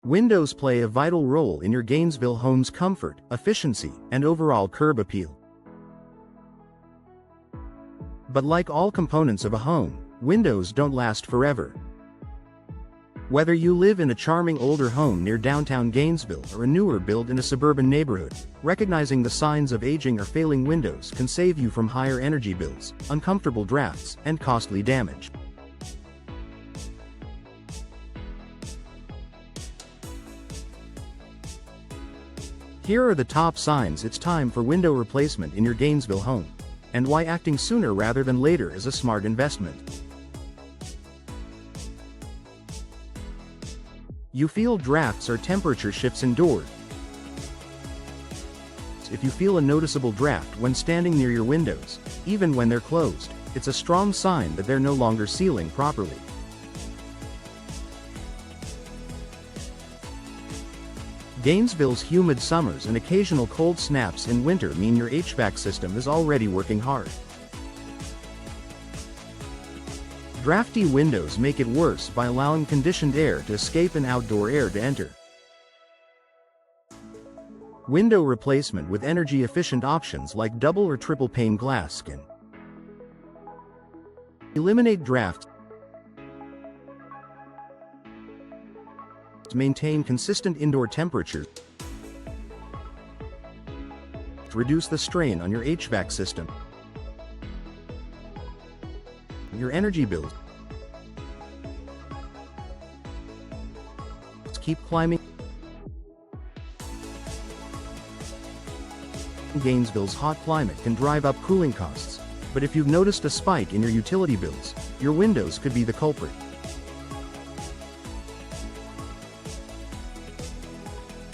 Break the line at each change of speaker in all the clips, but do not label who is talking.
Windows play a vital role in your Gainesville home's comfort, efficiency, and overall curb appeal. But like all components of a home, windows don't last forever. Whether you live in a charming older home near downtown Gainesville or a newer build in a suburban neighborhood, recognizing the signs of aging or failing windows can save you from higher energy bills, uncomfortable drafts, and costly damage. Here are the top signs it's time for window replacement in your Gainesville home, and why acting sooner rather than later is a smart investment. You feel drafts or temperature shifts indoors. If you feel a noticeable draft when standing near your windows, even when they're closed, it's a strong sign that they're no longer sealing properly. Gainesville's humid summers and occasional cold snaps in winter mean your HVAC system is already working hard. Drafty windows make it worse by allowing conditioned air to escape and outdoor air to enter. Window replacement with energy-efficient options like double or triple pane glass can eliminate drafts, maintain consistent indoor temperatures, reduce the strain on your HVAC system, your energy bills keep climbing. Gainesville's hot climate can drive up cooling costs, but if you've noticed a spike in your utility bills, your windows could be the culprit.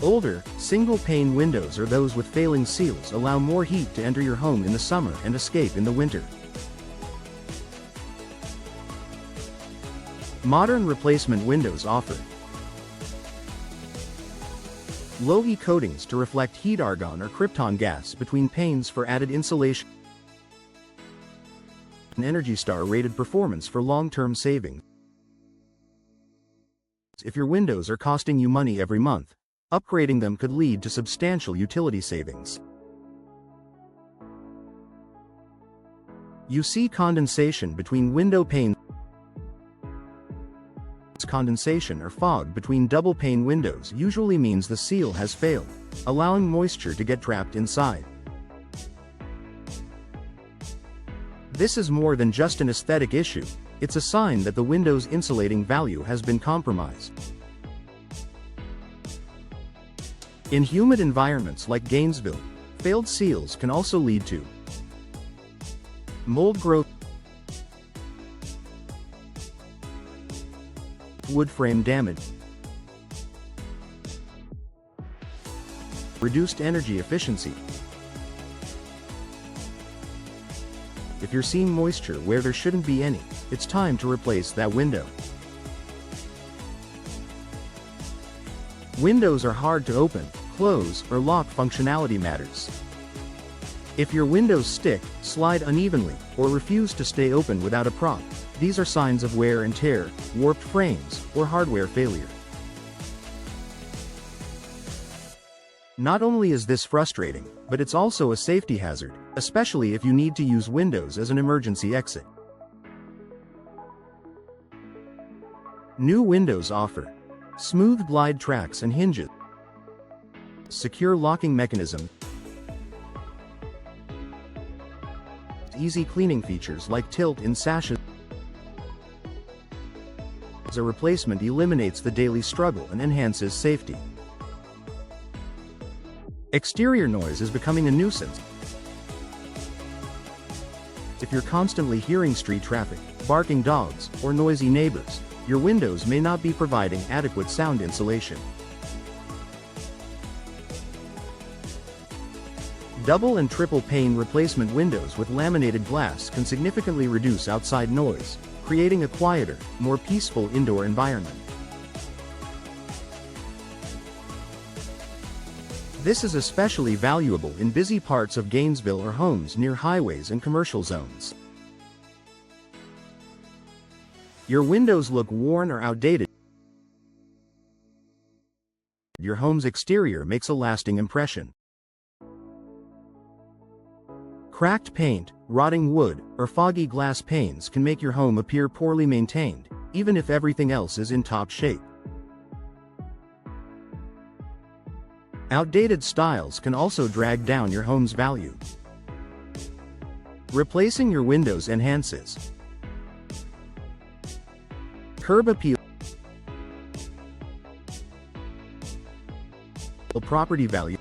Older, single-pane windows or those with failing seals allow more heat to enter your home in the summer and escape in the winter. Modern replacement windows offer low-E coatings to reflect heat argon or krypton gas between panes for added insulation, and Energy Star rated performance for long-term savings. If your windows are costing you money every month, upgrading them could lead to substantial utility savings. You see condensation between window panes. Condensation or fog between double-pane windows usually means the seal has failed, allowing moisture to get trapped inside. This is more than just an aesthetic issue, it's a sign that the window's insulating value has been compromised. In humid environments like Gainesville, failed seals can also lead to mold growth, wood frame damage, reduced energy efficiency. If you're seeing moisture where there shouldn't be any, it's time to replace that window. Windows are hard to open, close, or lock. Functionality matters. If your windows stick, slide unevenly, or refuse to stay open without a prop, these are signs of wear and tear, warped frames, or hardware failure. Not only is this frustrating, but it's also a safety hazard, especially if you need to use windows as an emergency exit. New windows offer smooth glide tracks and hinges, secure locking mechanism, easy cleaning features like tilt-in sashes. A replacement eliminates the daily struggle and enhances safety. Exterior noise is becoming a nuisance. If you're constantly hearing street traffic, barking dogs, or noisy neighbors, your windows may not be providing adequate sound insulation. Double and triple pane replacement windows with laminated glass can significantly reduce outside noise, creating a quieter, more peaceful indoor environment. This is especially valuable in busy parts of Gainesville or homes near highways and commercial zones. Your windows look worn or outdated. Your home's exterior makes a lasting impression. Cracked paint, rotting wood, or foggy glass panes can make your home appear poorly maintained, even if everything else is in top shape. Outdated styles can also drag down your home's value. Replacing your windows enhances curb appeal, property value,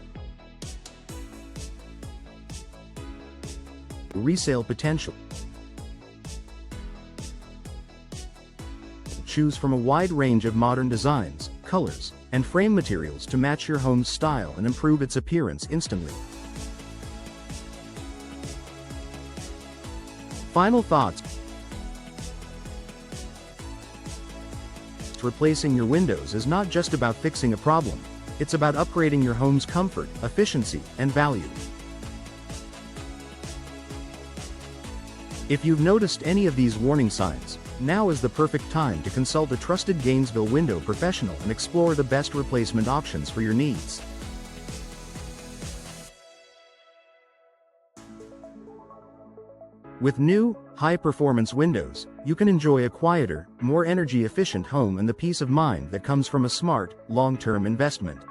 resale potential. Choose from a wide range of modern designs, colors, and frame materials to match your home's style and improve its appearance instantly. Final thoughts. Replacing your windows is not just about fixing a problem, it's about upgrading your home's comfort, efficiency, and value. If you've noticed any of these warning signs, now is the perfect time to consult a trusted Gainesville window professional and explore the best replacement options for your needs. With new, high-performance windows, you can enjoy a quieter, more energy-efficient home and the peace of mind that comes from a smart, long-term investment.